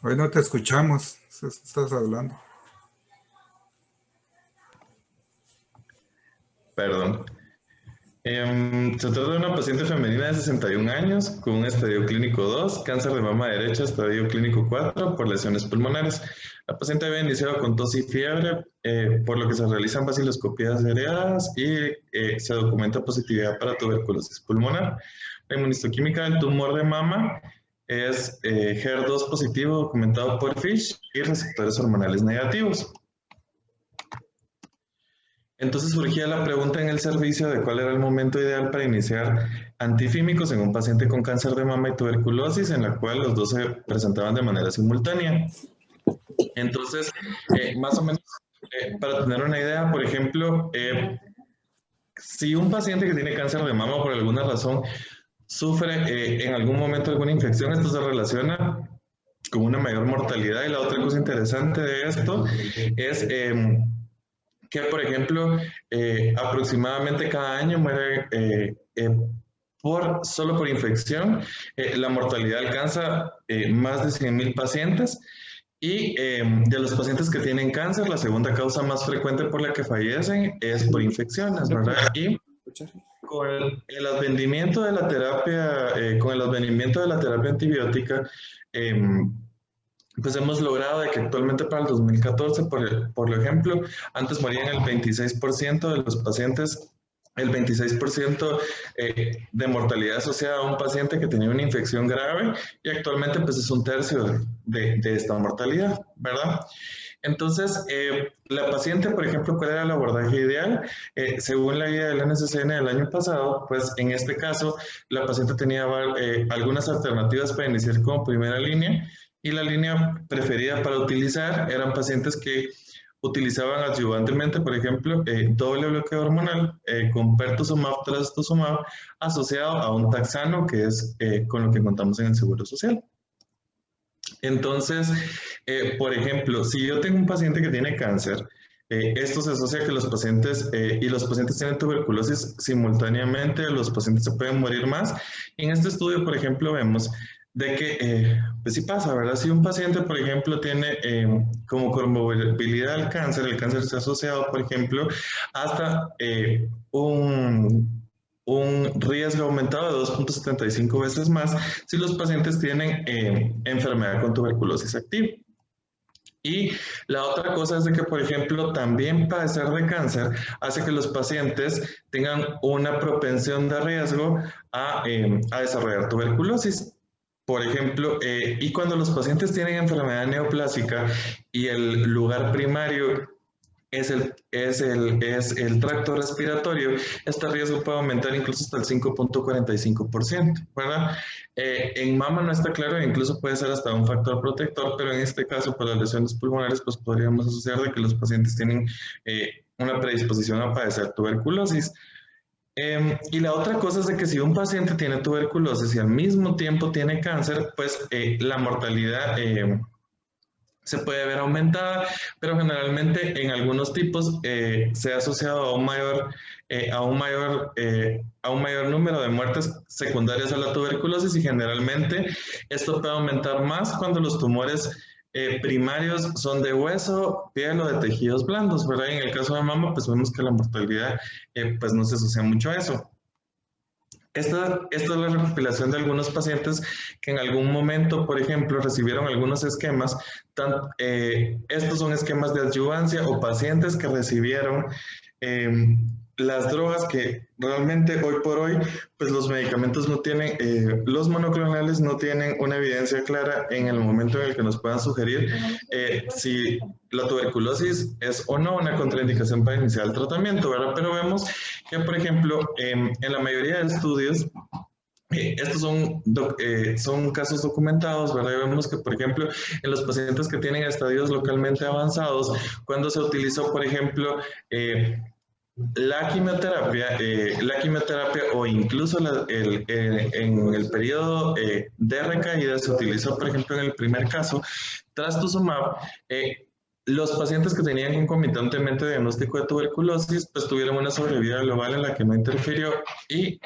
Hoy no te escuchamos, estás hablando. Perdón. Se trata de una paciente femenina de 61 años con un estadio clínico 2, cáncer de mama derecha, estadio clínico 4 por lesiones pulmonares. La paciente había iniciado con tos y fiebre, por lo que se realizan vaciloscopías seriadas y se documenta positividad para tuberculosis pulmonar. La inmunistoquímica del tumor de mama es HER2 positivo documentado por FISH y receptores hormonales negativos. Entonces surgía la pregunta en el servicio de cuál era el momento ideal para iniciar antifímicos en un paciente con cáncer de mama y tuberculosis, en la cual los dos se presentaban de manera simultánea. Entonces, más o menos, para tener una idea, por ejemplo, si un paciente que tiene cáncer de mama por alguna razón sufre en algún momento alguna infección, esto se relaciona con una mayor mortalidad. Y la otra cosa interesante de esto es que, por ejemplo, aproximadamente cada año muere solo por infección, la mortalidad alcanza más de 100,000 pacientes. Y de los pacientes que tienen cáncer, la segunda causa más frecuente por la que fallecen es por infecciones, ¿verdad? Y con el advenimiento de la terapia, antibiótica, pues hemos logrado de que actualmente para el 2014, por ejemplo, antes morían el 26% de los pacientes, el 26% de mortalidad asociada a un paciente que tenía una infección grave, y actualmente pues es un tercio de esta mortalidad, ¿verdad? Entonces, la paciente, por ejemplo, ¿cuál era el abordaje ideal? Según la guía del NCCN del año pasado, pues en este caso, la paciente tenía algunas alternativas para iniciar como primera línea, y la línea preferida para utilizar eran pacientes que utilizaban adyuvantemente, por ejemplo, doble bloqueo hormonal con pertuzumab, trastuzumab, asociado a un taxano, que es con lo que contamos en el Seguro Social. Entonces, por ejemplo, si yo tengo un paciente que tiene cáncer, esto se asocia a que los pacientes y los pacientes tienen tuberculosis simultáneamente, los pacientes se pueden morir más. Y en este estudio, por ejemplo, vemos de que, pues sí pasa, ¿verdad? Si un paciente, por ejemplo, tiene como comorbilidad el cáncer se ha asociado, por ejemplo, hasta un riesgo aumentado de 2.75 veces más si los pacientes tienen enfermedad con tuberculosis activa. Y la otra cosa es de que, por ejemplo, también padecer de cáncer hace que los pacientes tengan una propensión de riesgo a desarrollar tuberculosis. Por ejemplo, y cuando los pacientes tienen enfermedad neoplásica y el lugar primario es el tracto respiratorio, este riesgo puede aumentar incluso hasta el 5.45%, ¿verdad? En mama no está claro, incluso puede ser hasta un factor protector, pero en este caso, para las lesiones pulmonares, pues podríamos asociar de que los pacientes tienen una predisposición a padecer tuberculosis. Y la otra cosa es de que si un paciente tiene tuberculosis y al mismo tiempo tiene cáncer, pues la mortalidad se puede ver aumentada, pero generalmente en algunos tipos se ha asociado a un mayor número de muertes secundarias a la tuberculosis, y generalmente esto puede aumentar más cuando los tumores primarios son de hueso, piel o de tejidos blandos, ¿verdad? Y en el caso de mama, pues vemos que la mortalidad pues no se asocia mucho a eso. Esta es la recopilación de algunos pacientes que en algún momento, por ejemplo, recibieron algunos esquemas. Estos son esquemas de adyuvancia o pacientes que recibieron las drogas que realmente hoy por hoy, pues los medicamentos no tienen, los monoclonales no tienen una evidencia clara en el momento en el que nos puedan sugerir si la tuberculosis es o no una contraindicación para iniciar el tratamiento, ¿verdad? Pero vemos que, por ejemplo, en la mayoría de estudios, estos son casos documentados, ¿verdad? Vemos que, por ejemplo, en los pacientes que tienen estadios localmente avanzados, cuando se utilizó, por ejemplo, la quimioterapia o incluso en el periodo de recaída se utilizó, por ejemplo, en el primer caso, trastuzumab. Los pacientes que tenían concomitantemente diagnóstico de tuberculosis, pues tuvieron una sobrevida global en la que no interfirió, y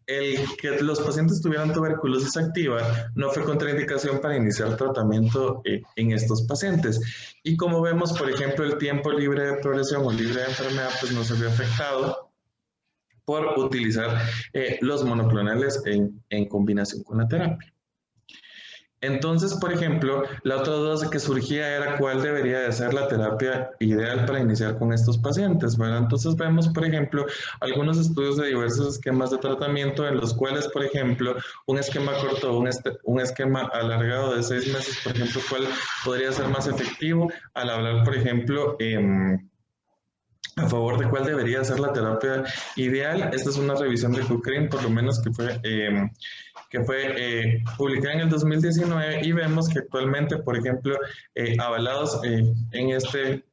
el que los pacientes tuvieran tuberculosis activa no fue contraindicación para iniciar tratamiento en estos pacientes. Y como vemos, por ejemplo, el tiempo libre de progresión o libre de enfermedad pues no se vio afectado por utilizar los monoclonales en combinación con la terapia. Entonces, por ejemplo, la otra duda que surgía era cuál debería de ser la terapia ideal para iniciar con estos pacientes, ¿verdad? Entonces vemos, por ejemplo, algunos estudios de diversos esquemas de tratamiento en los cuales, por ejemplo, un esquema corto o un esquema alargado de 6 meses, por ejemplo, cuál podría ser más efectivo al hablar, por ejemplo, a favor de cuál debería ser la terapia ideal. Esta es una revisión de Cochrane, por lo menos que fue publicada en el 2019 y vemos que actualmente, por ejemplo, avalados en este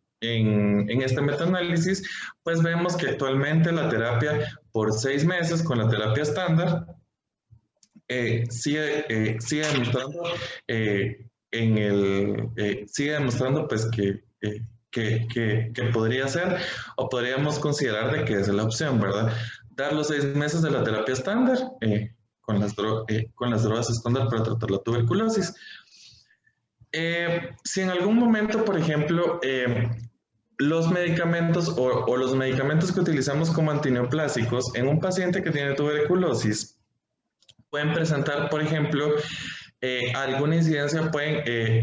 metaanálisis, pues vemos que actualmente la terapia por 6 meses con la terapia estándar sigue demostrando, sigue demostrando pues que podría ser o podríamos considerar de que es la opción, ¿verdad? Dar los 6 meses de la terapia estándar con las drogas estándar para tratar la tuberculosis. Si en algún momento, por ejemplo, los medicamentos o los medicamentos que utilizamos como antineoplásicos en un paciente que tiene tuberculosis pueden presentar, por ejemplo, alguna incidencia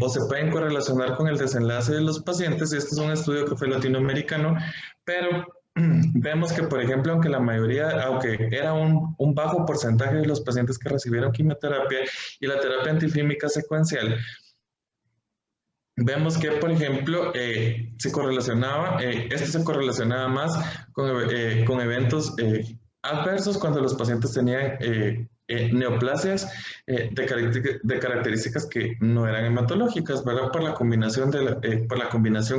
o se pueden correlacionar con el desenlace de los pacientes. Este es un estudio que fue latinoamericano, pero vemos que, por ejemplo, aunque era un bajo porcentaje de los pacientes que recibieron quimioterapia y la terapia antifímica secuencial, vemos que, por ejemplo, se correlacionaba más con eventos adversos cuando los pacientes tenían neoplasias de características que no eran hematológicas, ¿verdad? Por la combinación,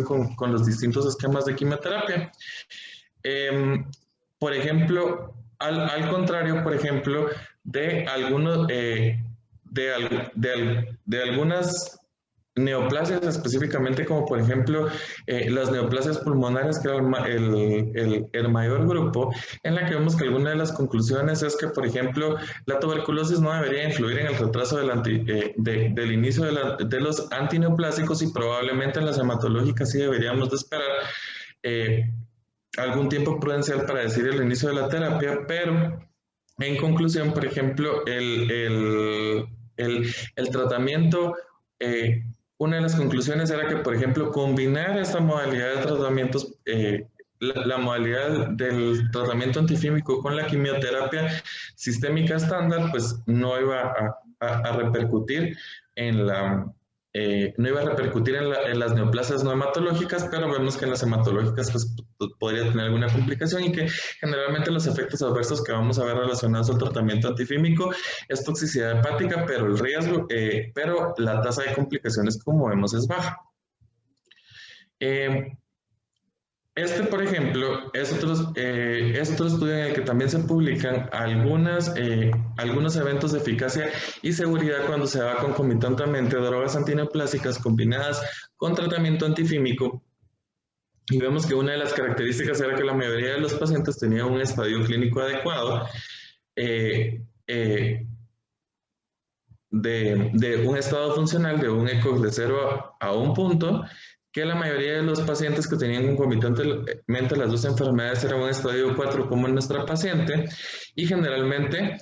con los distintos esquemas de quimioterapia. Por ejemplo, al contrario, por ejemplo, de algunas neoplasias específicamente, como por ejemplo las neoplasias pulmonares, que era el mayor grupo, en la que vemos que alguna de las conclusiones es que, por ejemplo, la tuberculosis no debería influir en el retraso del inicio de los antineoplásicos y probablemente en las hematológicas sí deberíamos de esperar algún tiempo prudencial para decidir el inicio de la terapia, pero en conclusión, por ejemplo, el tratamiento, una de las conclusiones era que, por ejemplo, combinar esta modalidad de tratamientos, la modalidad del tratamiento antifímico con la quimioterapia sistémica estándar, pues no iba a repercutir en las neoplasias no hematológicas, pero vemos que en las hematológicas pues, podría tener alguna complicación y que generalmente los efectos adversos que vamos a ver relacionados al tratamiento antifímico es toxicidad hepática, pero el riesgo, pero la tasa de complicaciones, como vemos, es baja. Por ejemplo, es otro estudio en el que también se publican algunos eventos de eficacia y seguridad cuando se va concomitantemente drogas antineoplásicas combinadas con tratamiento antifímico. Y vemos que una de las características era que la mayoría de los pacientes tenían un estadio clínico adecuado de un estado funcional de un ECOG de 0 a 1 punto, que la mayoría de los pacientes que tenían concomitantemente las dos enfermedades eran un estadio 4 como en nuestra paciente, y generalmente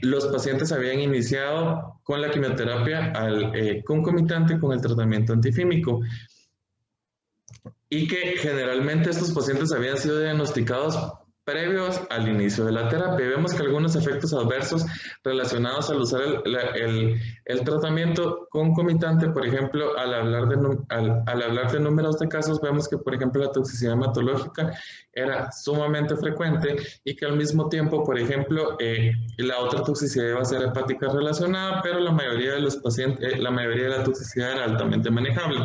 los pacientes habían iniciado con la quimioterapia concomitante con el tratamiento antifímico, y que generalmente estos pacientes habían sido diagnosticados previos al inicio de la terapia. Vemos que algunos efectos adversos relacionados al usar el tratamiento concomitante, por ejemplo, al hablar de números de casos, vemos que, por ejemplo, la toxicidad hematológica era sumamente frecuente y que al mismo tiempo, por ejemplo, la otra toxicidad iba a ser hepática relacionada, pero la mayoría de los pacientes, la mayoría de la toxicidad era altamente manejable.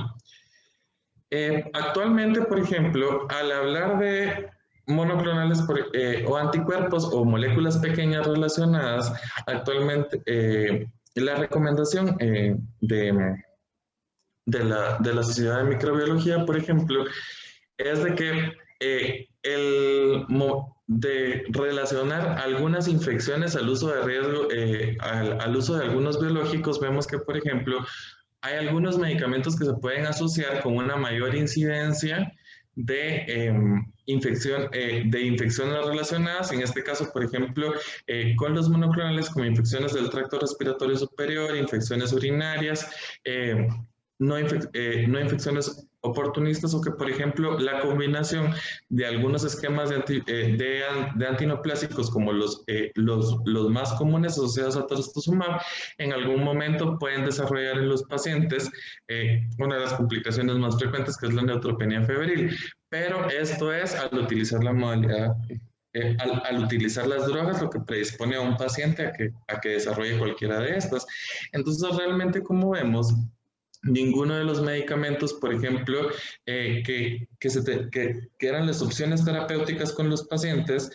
Actualmente, por ejemplo, al hablar de monoclonales o anticuerpos o moléculas pequeñas relacionadas, actualmente la recomendación de la Sociedad de Microbiología, por ejemplo, es de que de relacionar algunas infecciones al uso de riesgo, al uso de algunos biológicos, vemos que, por ejemplo, hay algunos medicamentos que se pueden asociar con una mayor incidencia de, de infecciones relacionadas, en este caso, por ejemplo, con los monoclonales como infecciones del tracto respiratorio superior, infecciones urinarias, no infecciones oportunistas o que, por ejemplo, la combinación de algunos esquemas de antineoplásicos como los más comunes asociados a trastuzumab, en algún momento pueden desarrollar en los pacientes una de las complicaciones más frecuentes, que es la neutropenia febril. Pero esto es al utilizar la modalidad, al utilizar las drogas, lo que predispone a un paciente a que desarrolle cualquiera de estas. Entonces, realmente, como vemos, ninguno de los medicamentos, por ejemplo, que eran las opciones terapéuticas con los pacientes,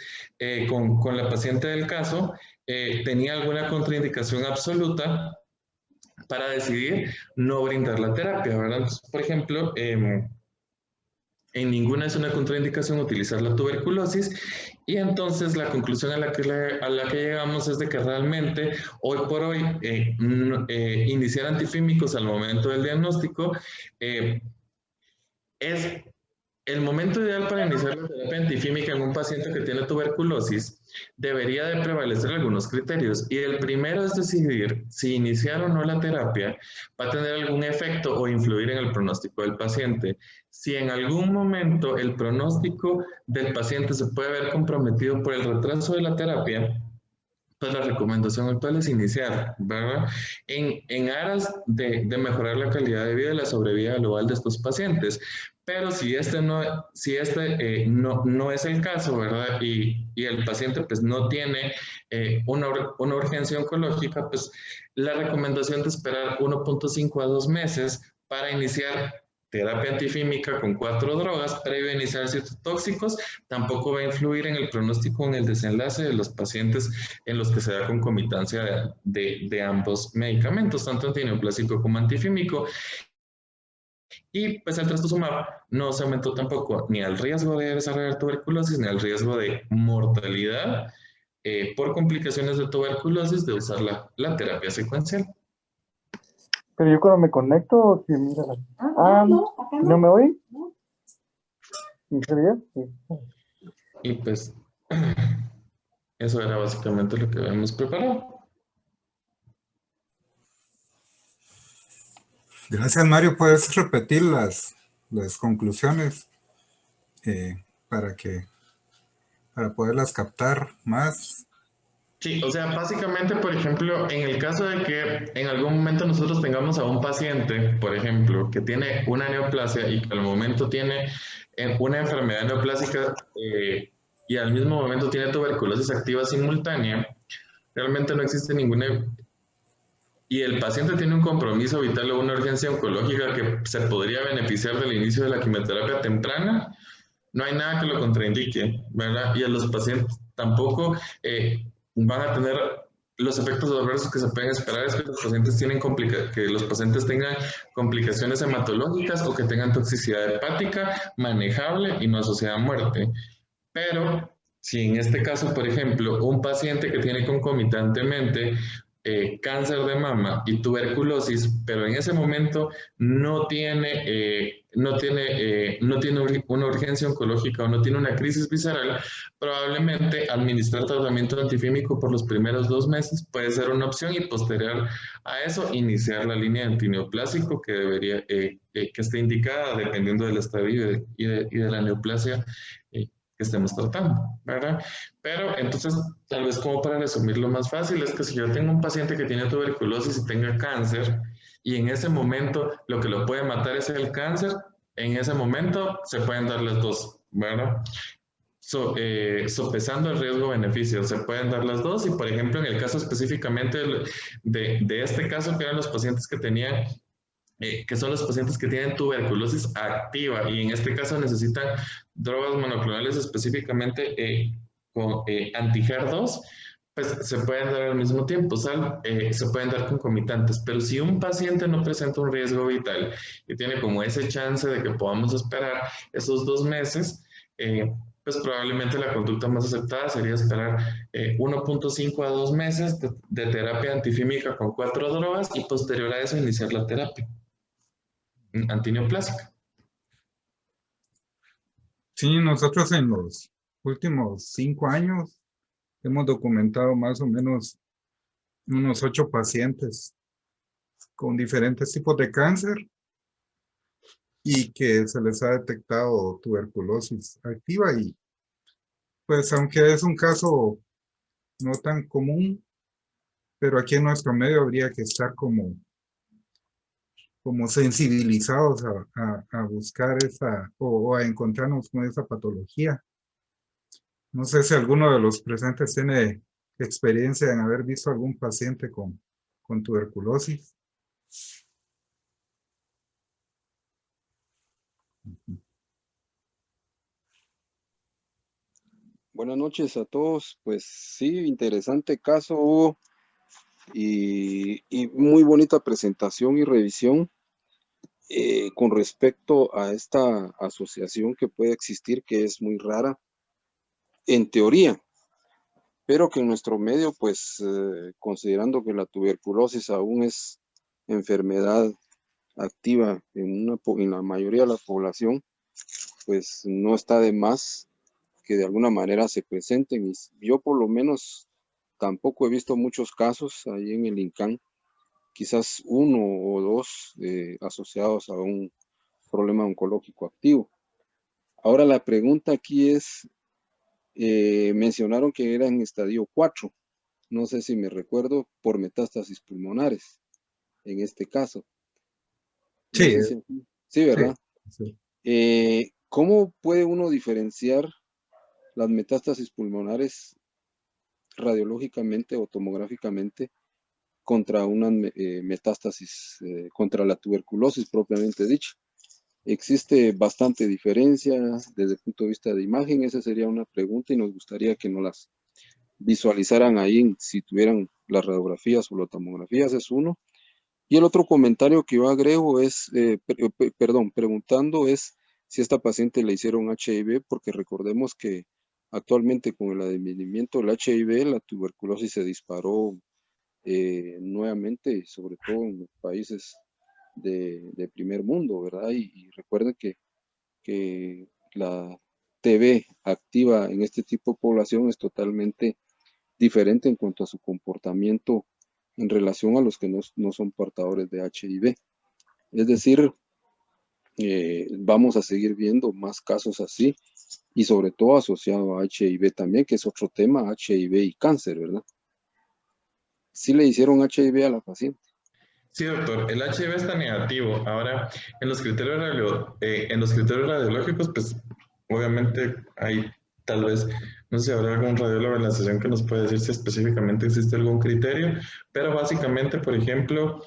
con la paciente del caso, tenía alguna contraindicación absoluta para decidir no brindar la terapia, ¿verdad? Entonces, por ejemplo, en ninguna es una contraindicación utilizar la tuberculosis, y entonces la conclusión a la que llegamos es de que realmente hoy por hoy iniciar antifímicos al momento del diagnóstico es el momento ideal para iniciar la terapia antifímica en un paciente que tiene tuberculosis. Debería de prevalecer algunos criterios, y el primero es decidir si iniciar o no la terapia va a tener algún efecto o influir en el pronóstico del paciente. Si en algún momento el pronóstico del paciente se puede ver comprometido por el retraso de la terapia, pues la recomendación actual es iniciar, ¿verdad? En aras de mejorar la calidad de vida y la sobrevida global de estos pacientes. Pero si no es el caso, ¿verdad? Y el paciente pues no tiene una urgencia oncológica, pues la recomendación de esperar 1.5 a 2 meses para iniciar terapia antifímica con 4 drogas previo a iniciar citotóxicos tampoco va a influir en el pronóstico o en el desenlace de los pacientes en los que se da concomitancia de ambos medicamentos, tanto antineoplásico como antifímico. Y pues el trastuzumab no se aumentó tampoco ni al riesgo de desarrollar tuberculosis ni al riesgo de mortalidad por complicaciones de tuberculosis de usar la terapia secuencial. Pero yo cuando me conecto, si mira. No, acá no. ¿No me oí? ¿En serio? Sí. Y pues eso era básicamente lo que habíamos preparado. Gracias, Mario. ¿Puedes repetir las conclusiones para poderlas captar más? Sí, o sea, básicamente, por ejemplo, en el caso de que en algún momento nosotros tengamos a un paciente, por ejemplo, que tiene una neoplasia y que al momento tiene una enfermedad neoplásica y al mismo momento tiene tuberculosis activa simultánea, realmente no existe ninguna... Y el paciente tiene un compromiso vital o una urgencia oncológica que se podría beneficiar del inicio de la quimioterapia temprana, no hay nada que lo contraindique, ¿verdad? Y a los pacientes tampoco van a tener los efectos adversos que se pueden esperar, es que los pacientes tengan complicaciones hematológicas o que tengan toxicidad hepática manejable y no asociada a muerte. Pero si en este caso, por ejemplo, un paciente que tiene concomitantemente cáncer de mama y tuberculosis, pero en ese momento no tiene una urgencia oncológica o no tiene una crisis visceral, probablemente administrar tratamiento antifímico por los primeros 2 meses puede ser una opción, y posterior a eso iniciar la línea de antineoplásico que debería, que esté indicada dependiendo del estadio y de la neoplasia que estemos tratando, ¿verdad? Pero entonces, tal vez como para resumir lo más fácil, es que si yo tengo un paciente que tiene tuberculosis y tenga cáncer, y en ese momento lo que lo puede matar es el cáncer, en ese momento se pueden dar las dos, ¿verdad? Sopesando el riesgo-beneficio, se pueden dar las dos, y por ejemplo, en el caso específicamente de este caso, que eran los pacientes que tenían que son los pacientes que tienen tuberculosis activa y en este caso necesitan drogas monoclonales específicamente con anti-HER2, pues se pueden dar al mismo tiempo, se pueden dar concomitantes, pero si un paciente no presenta un riesgo vital y tiene como ese chance de que podamos esperar esos 2 meses, pues probablemente la conducta más aceptada sería esperar 1.5 a 2 meses de terapia antifímica con 4 drogas y posterior a eso iniciar la terapia antineoplásica. Sí, nosotros en los últimos 5 años hemos documentado más o menos unos 8 pacientes con diferentes tipos de cáncer y que se les ha detectado tuberculosis activa y pues aunque es un caso no tan común, pero aquí en nuestro medio habría que estar como sensibilizados a buscar esa o a encontrarnos con esa patología. No sé si alguno de los presentes tiene experiencia en haber visto algún paciente con tuberculosis. Buenas noches a todos. Pues sí, interesante caso, Hugo, y muy bonita presentación y revisión con respecto a esta asociación que puede existir, que es muy rara en teoría, pero que en nuestro medio, pues considerando que la tuberculosis aún es enfermedad activa en la mayoría de la población, pues no está de más que de alguna manera se presenten. Y yo por lo menos tampoco he visto muchos casos ahí en el INCAN, quizás uno o dos asociados a un problema oncológico activo. Ahora la pregunta aquí es, mencionaron que era en estadio 4, no sé si me recuerdo, por metástasis pulmonares, en este caso. No Sí, sé si... Sí, ¿verdad? sí. ¿Cómo puede uno diferenciar las metástasis pulmonares radiológicamente o tomográficamente contra una metástasis, contra la tuberculosis propiamente dicha? Existe bastante diferencia desde el punto de vista de imagen. Esa sería una pregunta y nos gustaría que nos las visualizaran ahí si tuvieran las radiografías o las tomografías, es uno. Y el otro comentario que yo agrego es, preguntando es si a esta paciente le hicieron HIV, porque recordemos que actualmente con el advenimiento del HIV, la tuberculosis se disparó nuevamente, sobre todo en los países de primer mundo, ¿verdad? Y recuerden que la TB activa en este tipo de población es totalmente diferente en cuanto a su comportamiento en relación a los que no son portadores de HIV. Es decir, vamos a seguir viendo más casos así y sobre todo asociado a HIV también, que es otro tema, HIV y cáncer, ¿verdad? Sí le hicieron HIV a la paciente. Sí, doctor, el HIV está negativo. Ahora, en los criterios, radiológicos, pues obviamente hay tal vez, no sé si habrá algún radiólogo en la sesión que nos puede decir si específicamente existe algún criterio, pero básicamente, por ejemplo,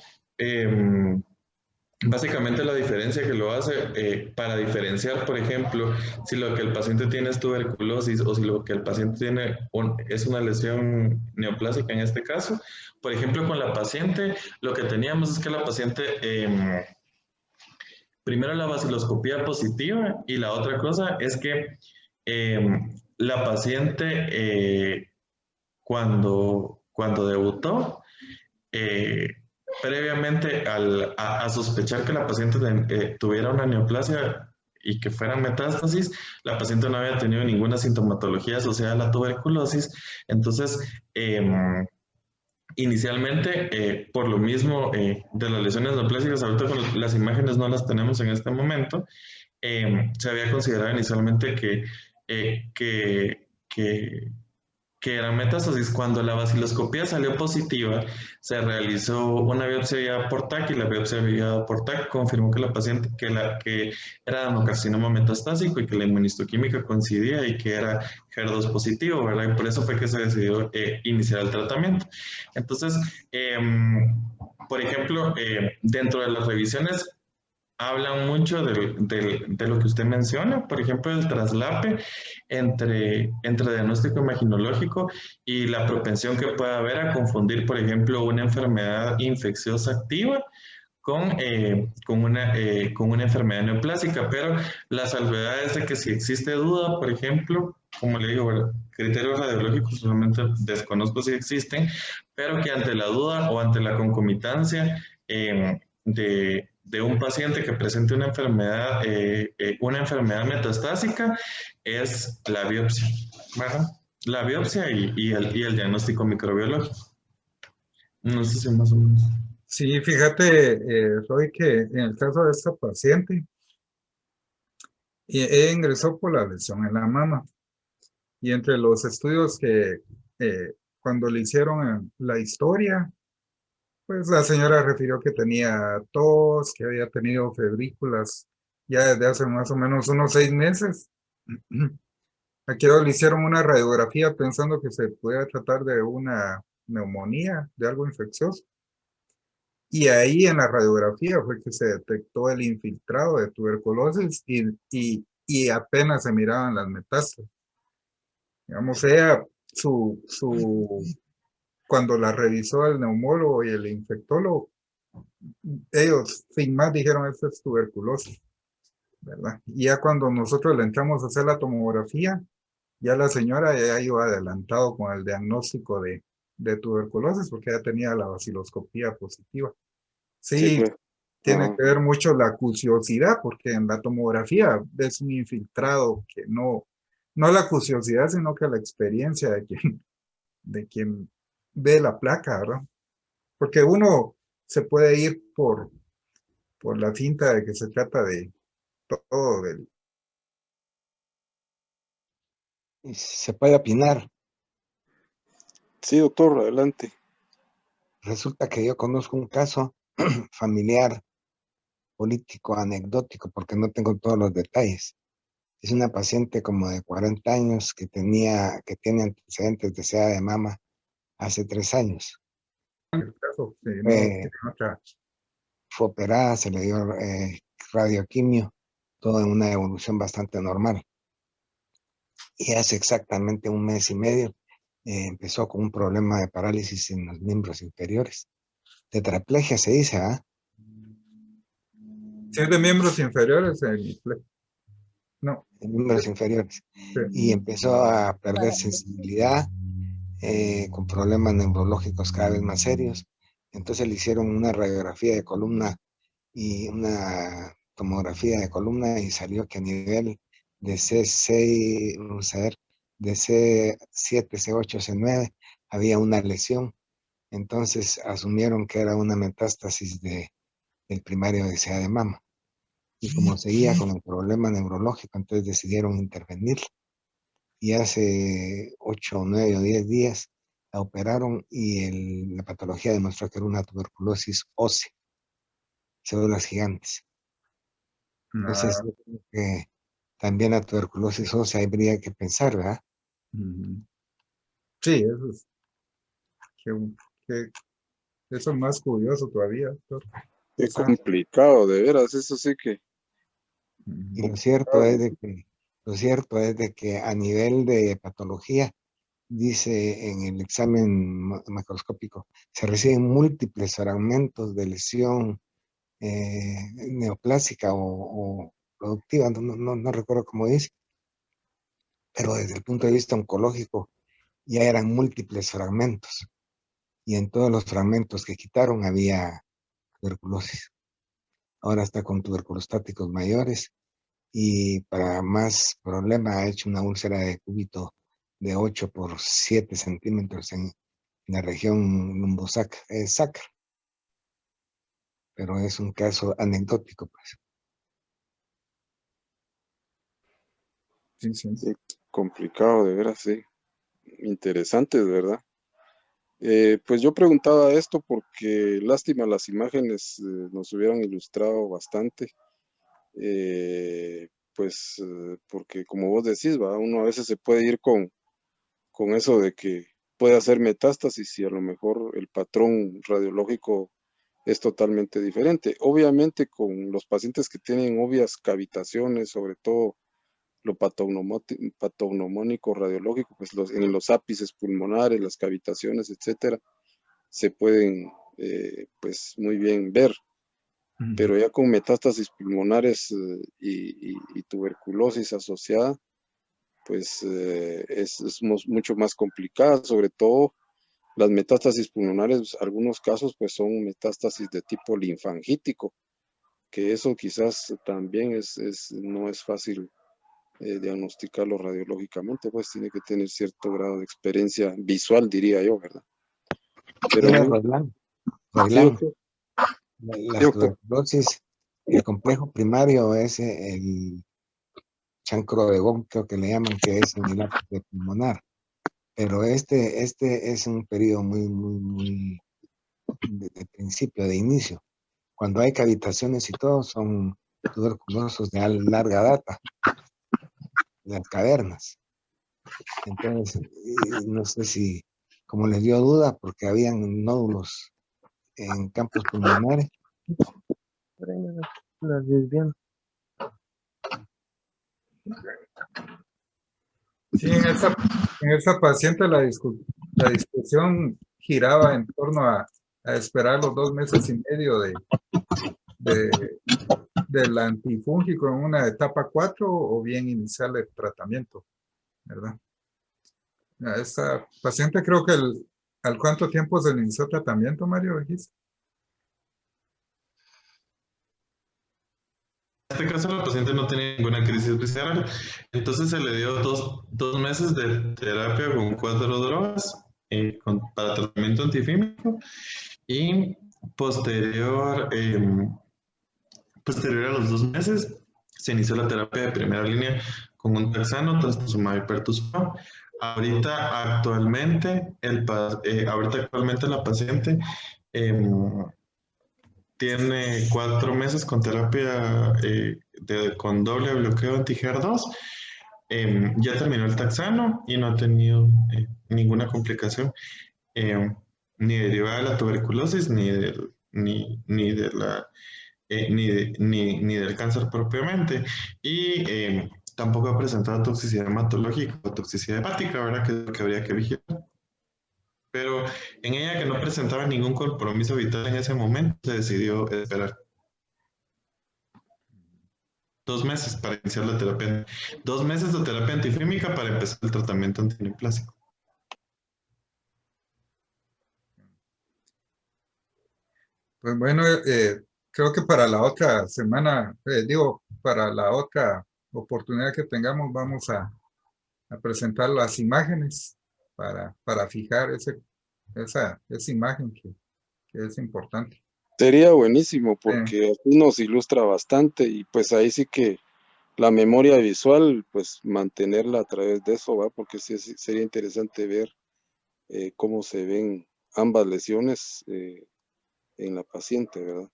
básicamente la diferencia que lo hace, para diferenciar, por ejemplo, si lo que el paciente tiene es tuberculosis o si lo que el paciente tiene es una lesión neoplásica en este caso, por ejemplo, con la paciente, lo que teníamos es que la paciente, primero la baciloscopía positiva y la otra cosa es que la paciente cuando debutó, previamente a sospechar que la paciente tuviera una neoplasia y que fuera metástasis, la paciente no había tenido ninguna sintomatología asociada a la tuberculosis. Entonces, inicialmente, por lo mismo de las lesiones neoplásicas, ahorita con las imágenes no las tenemos en este momento, se había considerado inicialmente que era metástasis. Cuando la baciloscopía salió positiva, se realizó una biopsia por TAC y la biopsia por TAC confirmó que la paciente que era adenocarcinoma metastásico y que la inmunistoquímica coincidía y que era HER2 positivo, ¿verdad? Y por eso fue que se decidió iniciar el tratamiento. Entonces, por ejemplo, dentro de las revisiones hablan mucho de lo que usted menciona, por ejemplo, el traslape entre diagnóstico imaginológico y la propensión que puede haber a confundir, por ejemplo, una enfermedad infecciosa activa con una enfermedad neoplásica, pero la salvedad es de que si existe duda, por ejemplo, como le digo, ¿verdad? Criterios radiológicos solamente desconozco si existen, pero que ante la duda o ante la concomitancia de un paciente que presente una enfermedad metastásica, es la biopsia, ¿verdad? La biopsia y el diagnóstico microbiológico. No sé si más o menos. Sí, fíjate, Roy, que en el caso de esta paciente, ella ingresó por la lesión en la mama. Y entre los estudios que cuando le hicieron la historia, pues la señora refirió que tenía tos, que había tenido febrículas ya desde hace más o menos unos 6 meses. Aquí le hicieron una radiografía pensando que se podía tratar de una neumonía, de algo infeccioso. Y ahí en la radiografía fue que se detectó el infiltrado de tuberculosis y apenas se miraban las metástasis. Digamos, ella, cuando la revisó el neumólogo y el infectólogo, ellos sin más dijeron, esto es tuberculosis, ¿verdad? Y ya cuando nosotros le entramos a hacer la tomografía, ya la señora ya iba adelantado con el diagnóstico de tuberculosis porque ya tenía la baciloscopía positiva. Sí, Sí, pues. tiene Ajá. que ver mucho la acuciosidad, porque en la tomografía es un infiltrado que no la acuciosidad, sino que la experiencia de quien ve la placa, ¿verdad? Porque uno se puede ir por la finta de que se trata de todo del... Y se puede opinar. Sí, doctor, adelante. Resulta que yo conozco un caso familiar, político, anecdótico, porque no tengo todos los detalles. Es una paciente como de 40 años que tiene antecedentes de SEA de mama hace 3 años. caso, no Fue, tiene otra... fue operada, se le dio radioquimio, todo en una evolución bastante normal. Y hace exactamente 1 mes y medio empezó con un problema de parálisis en los miembros inferiores. Tetraplegia se dice, ¿ah? Si es de miembros inferiores, no, En miembros inferiores. sí. Y empezó a perder sensibilidad, con problemas neurológicos cada vez más serios. Entonces le hicieron una radiografía de columna y una tomografía de columna y salió que a nivel de C6, vamos a ver, de C7, C8, C9, había una lesión. Entonces asumieron que era una metástasis del primario de SEA de mama. Y como seguía con el problema neurológico, entonces decidieron intervenir. Y hace 8, 9 o 10 días la operaron y la patología demostró que era una tuberculosis ósea, células gigantes. Entonces, yo creo que también la tuberculosis ósea habría que pensar, ¿verdad? Sí, que- eso es más curioso todavía, doctor. Qué Ah, complicado, de veras, eso sí que Y complicado. lo cierto es de que a nivel de patología, dice en el examen macroscópico, se reciben múltiples fragmentos de lesión neoplásica o productiva, no recuerdo cómo dice, pero desde el punto de vista oncológico ya eran múltiples fragmentos y en todos los fragmentos que quitaron había tuberculosis. Ahora está con tuberculostáticos mayores y para más problema ha hecho una úlcera de cúbito de 8 por 7 centímetros en la región lumbosacra, pero es un caso anecdótico, pues. sí, sí. Sí, complicado, de veras, sí. Interesante, ¿verdad? Pues yo preguntaba esto porque lástima las imágenes nos hubieran ilustrado bastante. Porque como vos decís, ¿va? Uno a veces se puede ir con eso de que puede hacer metástasis y a lo mejor el patrón radiológico es totalmente diferente. Obviamente con los pacientes que tienen obvias cavitaciones, sobre todo lo patognomónico radiológico, pues en los ápices pulmonares, las cavitaciones, etcétera, se pueden pues muy bien ver. pero ya con metástasis pulmonares y tuberculosis asociada, pues es mucho más complicada, sobre todo las metástasis pulmonares, algunos casos pues son metástasis de tipo linfangítico, que eso quizás también no es fácil diagnosticarlo radiológicamente, pues tiene que tener cierto grado de experiencia visual, diría yo, ¿verdad? Pero Tiene Roilán. sí, doctor. Sí, Las doctor. tuberculosis, el complejo primario es el chancro de Gong, creo que le llaman, que es en el ápice pulmonar. Pero este es un periodo muy de principio, de inicio. Cuando hay cavitaciones y todo, son tuberculosos de larga data, las cavernas. Entonces, no sé si, como les dio duda, porque habían nódulos en campos pulmonares. Las desvían. Sí, en esa paciente la discusión giraba en torno a esperar los 2 meses y medio del antifúngico en una etapa 4 o bien iniciar el tratamiento, ¿verdad? A esta paciente creo que ¿al cuánto tiempo se le inició tratamiento, Mario? Dijiste. En este caso, la paciente no tenía ninguna crisis visceral, entonces se le dio dos meses de terapia con 4 drogas para tratamiento antifímico y posterior a los 2 meses se inició la terapia de primera línea con un taxano, trastuzumab y pertuzumab. Ahorita actualmente la paciente tiene 4 meses con terapia con doble bloqueo anti-HER2. Ya terminó el taxano y no ha tenido ninguna complicación, ni derivada de la tuberculosis, ni de la ni del cáncer propiamente. Y tampoco ha presentado toxicidad hematológica o toxicidad hepática, ¿verdad? Que es lo que habría que vigilar. Pero en ella, que no presentaba ningún compromiso vital en ese momento, se decidió esperar 2 meses para iniciar la terapia. 2 meses de terapia antifímica para empezar el tratamiento antineoplásico. Pues bueno, creo que para la otra semana, para la otra oportunidad que tengamos, vamos a presentar las imágenes para fijar esa imagen que es importante. Sería buenísimo Sí, porque así nos ilustra bastante y pues ahí sí que la memoria visual, pues mantenerla a través de eso, ¿va? Porque sí, sería interesante ver cómo se ven ambas lesiones en la paciente, ¿verdad?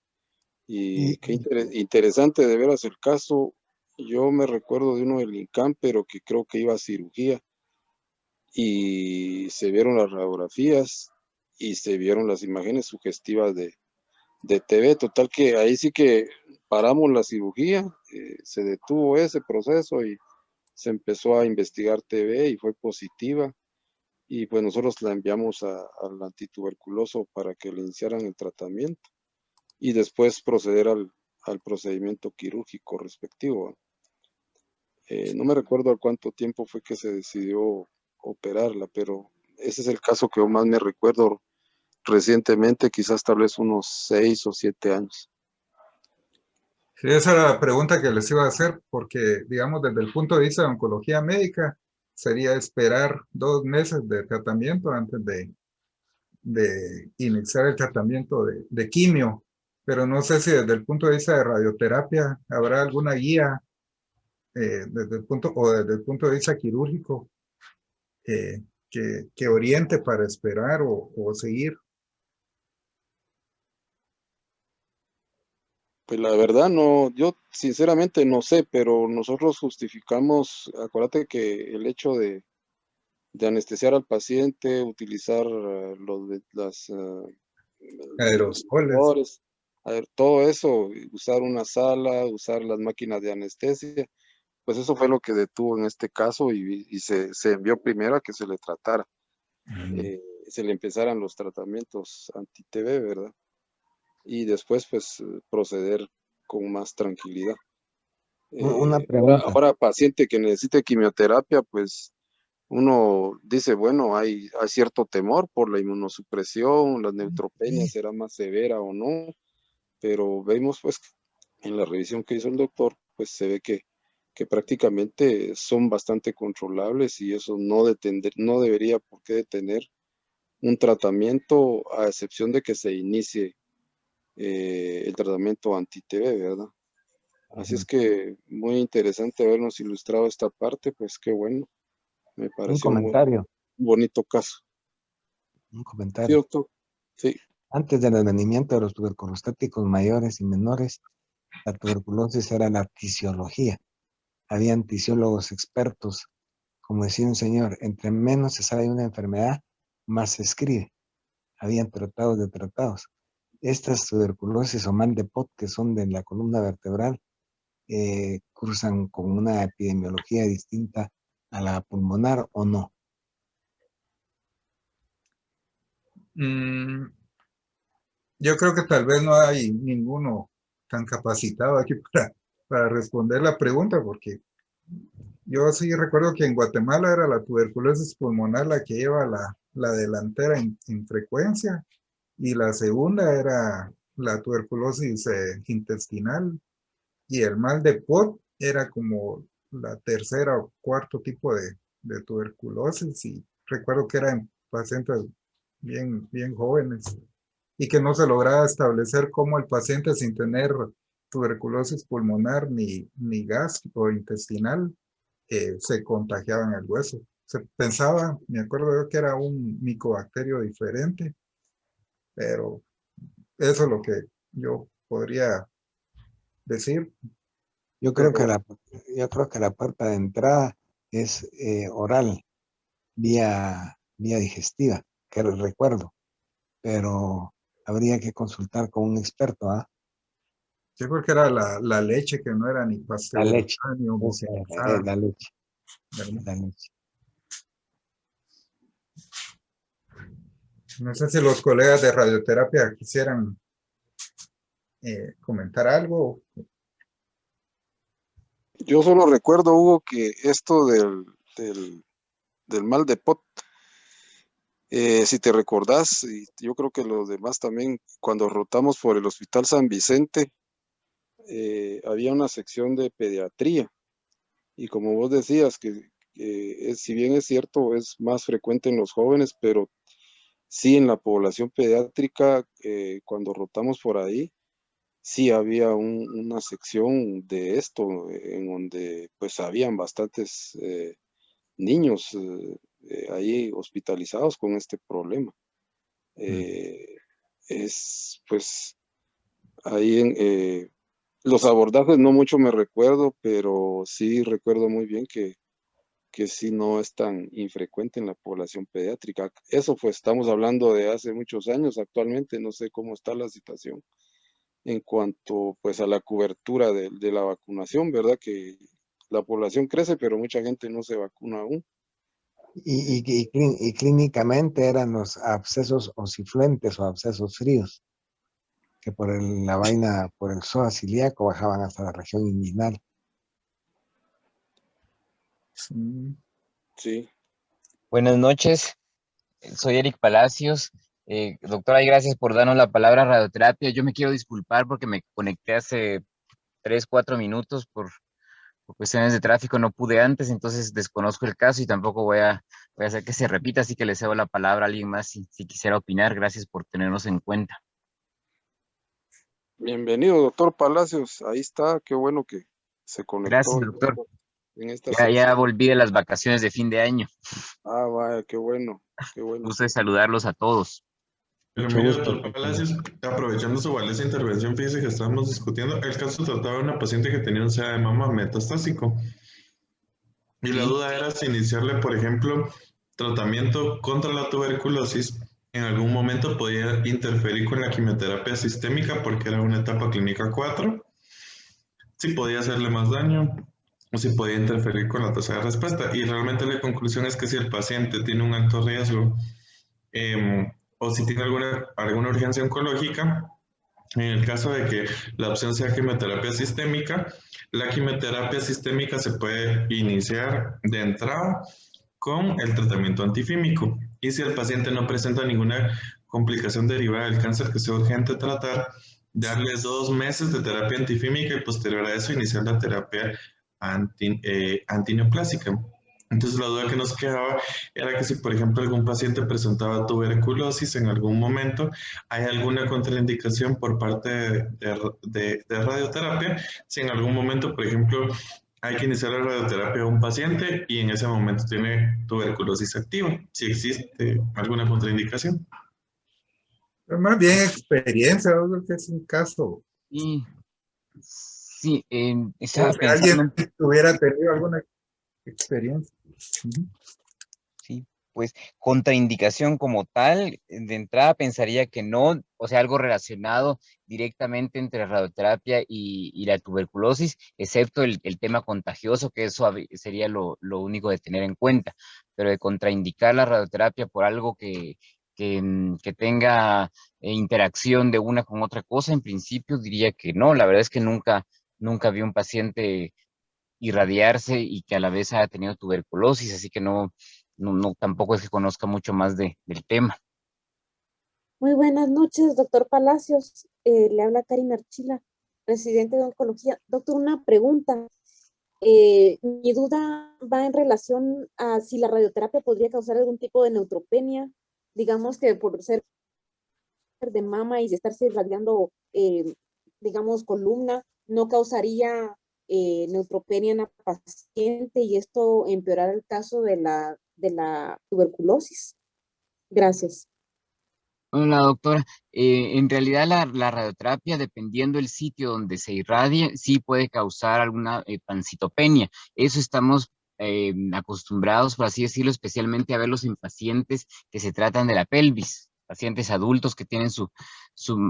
Y Y qué interesante de veras el caso. Yo me recuerdo de uno del INCAM, pero que creo que iba a cirugía y se vieron las radiografías y se vieron las imágenes sugestivas de TV, total que ahí sí que paramos la cirugía, se detuvo ese proceso y se empezó a investigar TV y fue positiva y pues nosotros la enviamos al antituberculoso para que le iniciaran el tratamiento y después proceder al procedimiento quirúrgico respectivo. No me recuerdo al cuánto tiempo fue que se decidió operarla, pero ese es el caso que yo más me recuerdo recientemente, quizás tal vez unos 6 o 7 años. sí, esa era la pregunta que les iba a hacer, porque, digamos, desde el punto de vista de oncología médica, sería esperar 2 meses de tratamiento antes de iniciar el tratamiento de quimio, pero no sé si desde el punto de vista de radioterapia habrá alguna guía desde el punto de vista quirúrgico que oriente para esperar o seguir. Pues la verdad no, yo sinceramente no sé, pero nosotros justificamos, acuérdate que el hecho de anestesiar al paciente, utilizar los Aerosoles. ventiladores, a ver, todo eso, usar una sala, usar las máquinas de anestesia, pues eso fue lo que detuvo en este caso y se envió primero a que se le tratara, se le empezaran los tratamientos anti-TB, ¿verdad? y después pues proceder con más tranquilidad. Una pregunta. Ahora, paciente que necesite quimioterapia, pues uno dice, bueno, hay cierto temor por la inmunosupresión, la neutropenia será más severa o no, pero vemos pues en la revisión que hizo el doctor, pues se ve que prácticamente son bastante controlables y eso no debería por qué detener un tratamiento, a excepción de que se inicie el tratamiento anti-TB, ¿verdad? Así es que muy interesante habernos ilustrado esta parte, pues qué bueno, me Un pareció un comentario, bonito caso. un Sí, comentario. doctor. Sí, Antes del advenimiento de los tuberculostáticos mayores y menores, la tuberculosis era la tisiología. Habían tisiólogos expertos. Como decía un señor, entre menos se sabe de una enfermedad, más se escribe. Habían tratados de tratados. Estas tuberculosis o mal de Pot, que son de la columna vertebral, cursan con una epidemiología distinta a la pulmonar o no. Yo creo que tal vez no hay ninguno tan capacitado aquí para responder la pregunta, porque yo sí recuerdo que en Guatemala era la tuberculosis pulmonar la que lleva la delantera en frecuencia, y la segunda era la tuberculosis intestinal, y el mal de Pot era como la tercera o cuarto tipo de tuberculosis, y recuerdo que eran pacientes bien jóvenes y que no se lograba establecer cómo el paciente, sin tener tuberculosis pulmonar ni gástrico o intestinal, se contagiaba en el hueso. Se pensaba, me acuerdo yo, que era un micobacterio diferente, pero eso es lo que yo podría decir. Yo creo que la puerta de entrada es oral, vía digestiva, que lo recuerdo, pero habría que consultar con un experto, ¿ah? Yo creo que era la leche, que no era ni La leche, pasteurizada ni esa es homogenizada, la leche, ¿verdad? la leche. No sé si los colegas de radioterapia quisieran comentar algo. yo solo recuerdo, Hugo, que esto del mal de Pot, si te recordás, y yo creo que los demás también, cuando rotamos por el Hospital San Vicente, había una sección de pediatría. Y como vos decías, si bien es cierto, es más frecuente en los jóvenes, pero sí en la población pediátrica, cuando rotamos por ahí, sí había una sección de esto, en donde pues habían bastantes niños ahí hospitalizados con este problema. Es pues ahí los abordajes no mucho me recuerdo, pero sí recuerdo muy bien que sí no es tan infrecuente en la población pediátrica. Eso pues estamos hablando de hace muchos años. Actualmente no sé cómo está la situación en cuanto pues a la cobertura de la vacunación, ¿verdad? Que la población crece, pero mucha gente no se vacuna aún. Y clínicamente eran los abscesos osifluentes o abscesos fríos, que por el psoas cilíaco bajaban hasta la región inguinal. Sí. Buenas noches, soy Eric Palacios. Doctora, y gracias por darnos la palabra radioterapia. Yo me quiero disculpar porque me conecté hace 3, 4 minutos por cuestiones de tráfico, no pude antes, entonces desconozco el caso y tampoco voy a hacer que se repita, así que le cedo la palabra a alguien más si quisiera opinar. Gracias por tenernos en cuenta. Bienvenido, doctor Palacios. Ahí está, qué bueno que se conectó Gracias, doctor. en esta Ya sección. volví de las vacaciones de fin de año. Ah, vaya, qué bueno, qué bueno. Gusto de saludarlos a todos. Pero Mucho mire, gusto. doctor Palacios, aprovechando su valiosa intervención, fíjese que estábamos discutiendo el caso trataba de una paciente que tenía un SEA de mama metastásico. Y la duda era si iniciarle, por ejemplo, tratamiento contra la tuberculosis en algún momento podía interferir con la quimioterapia sistémica porque era una etapa clínica 4, si podía hacerle más daño o si podía interferir con la tasa de respuesta. Y realmente la conclusión es que si el paciente tiene un alto riesgo o si tiene alguna urgencia oncológica, En el caso de que la opción sea quimioterapia sistémica, la quimioterapia sistémica se puede iniciar de entrada con el tratamiento antifímico. Y si el paciente no presenta ninguna complicación derivada del cáncer que sea urgente tratar, darle 2 meses de terapia antifímica y posterior a eso iniciar la terapia antineoplásica. Entonces la duda que nos quedaba era que si, por ejemplo, algún paciente presentaba tuberculosis en algún momento, ¿hay alguna contraindicación por parte de radioterapia? Si en algún momento, por ejemplo, hay que iniciar la radioterapia a un paciente y en ese momento tiene tuberculosis activa, si existe alguna contraindicación. Pero más bien experiencia, yo creo que es un caso. Y sí, O estaba sea, alguien pensando, hubiera tenido alguna experiencia. Ujú. sí, pues contraindicación como tal, de entrada pensaría que no, o sea, algo relacionado directamente entre radioterapia y la tuberculosis, excepto el tema contagioso, que eso sería lo único de tener en cuenta, pero de contraindicar la radioterapia por algo que tenga interacción de una con otra cosa, en principio diría que no, la verdad es que nunca vi un paciente irradiarse y que a la vez haya tenido tuberculosis, así que no, tampoco es que conozca mucho más del tema. Muy buenas noches, doctor Palacios. Le habla Karin Archila, residente de oncología. Doctor, una pregunta. Mi duda va en relación a si la radioterapia podría causar algún tipo de neutropenia, digamos que por ser de mama y de estarse irradiando, digamos, columna, no causaría neutropenia en la paciente y esto empeorar el caso de la tuberculosis. Gracias. Hola, doctora. En realidad la radioterapia, dependiendo del sitio donde se irradie, sí puede causar alguna pancitopenia. Eso estamos acostumbrados, por así decirlo, especialmente a verlos en pacientes que se tratan de la pelvis, pacientes adultos que tienen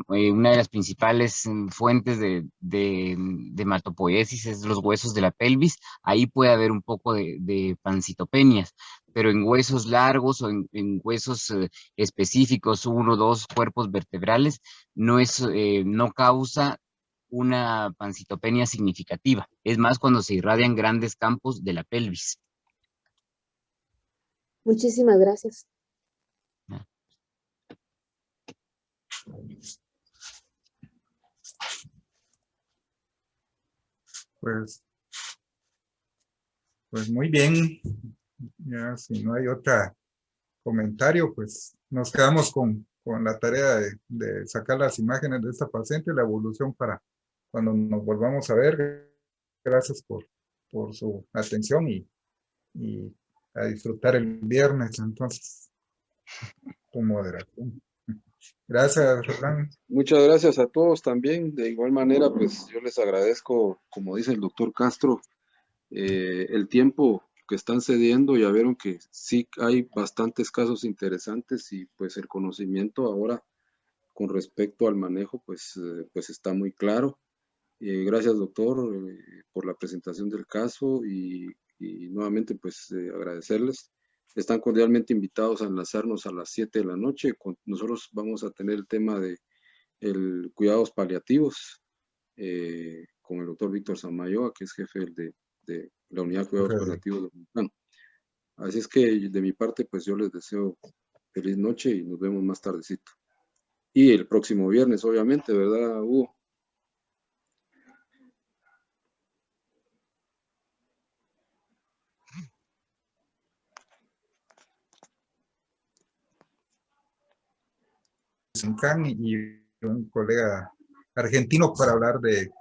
una de las principales fuentes de hematopoiesis es los huesos de la pelvis. Ahí puede haber un poco de pancitopenias, pero en huesos largos o en huesos específicos, 1 o 2 cuerpos vertebrales, no causa una pancitopenia significativa. Es más cuando se irradian grandes campos de la pelvis. Muchísimas gracias. Pues muy bien. Ya, si no hay otro comentario, pues nos quedamos con la tarea de sacar las imágenes de esta paciente y la evolución para cuando nos volvamos a ver. Gracias por su atención y a disfrutar el viernes, entonces, con moderación. Gracias, Roland. Muchas gracias a todos también. De igual manera, pues yo les agradezco, como dice el doctor Castro, el tiempo que están cediendo. Ya vieron que sí hay bastantes casos interesantes y pues el conocimiento ahora con respecto al manejo pues está muy claro. Gracias, doctor, por la presentación del caso y nuevamente pues agradecerles. Están cordialmente invitados a enlazarnos a las 7 de la noche. Nosotros vamos a tener el tema de cuidados paliativos con el doctor Víctor Samayoa, que es jefe de la unidad de cuidados paliativos de Dominicano. Así es que de mi parte, pues yo les deseo feliz noche y nos vemos más tardecito. Y el próximo viernes, obviamente, ¿verdad, Hugo? Y un colega argentino para hablar de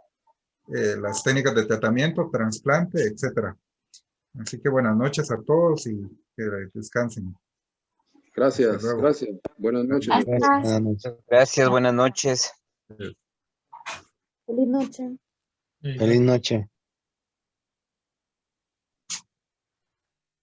las técnicas de tratamiento, trasplante, etcétera. Así que buenas noches a todos y que descansen. Gracias, gracias. Buenas noches. Gracias, buenas noches. Feliz noche. Feliz noche.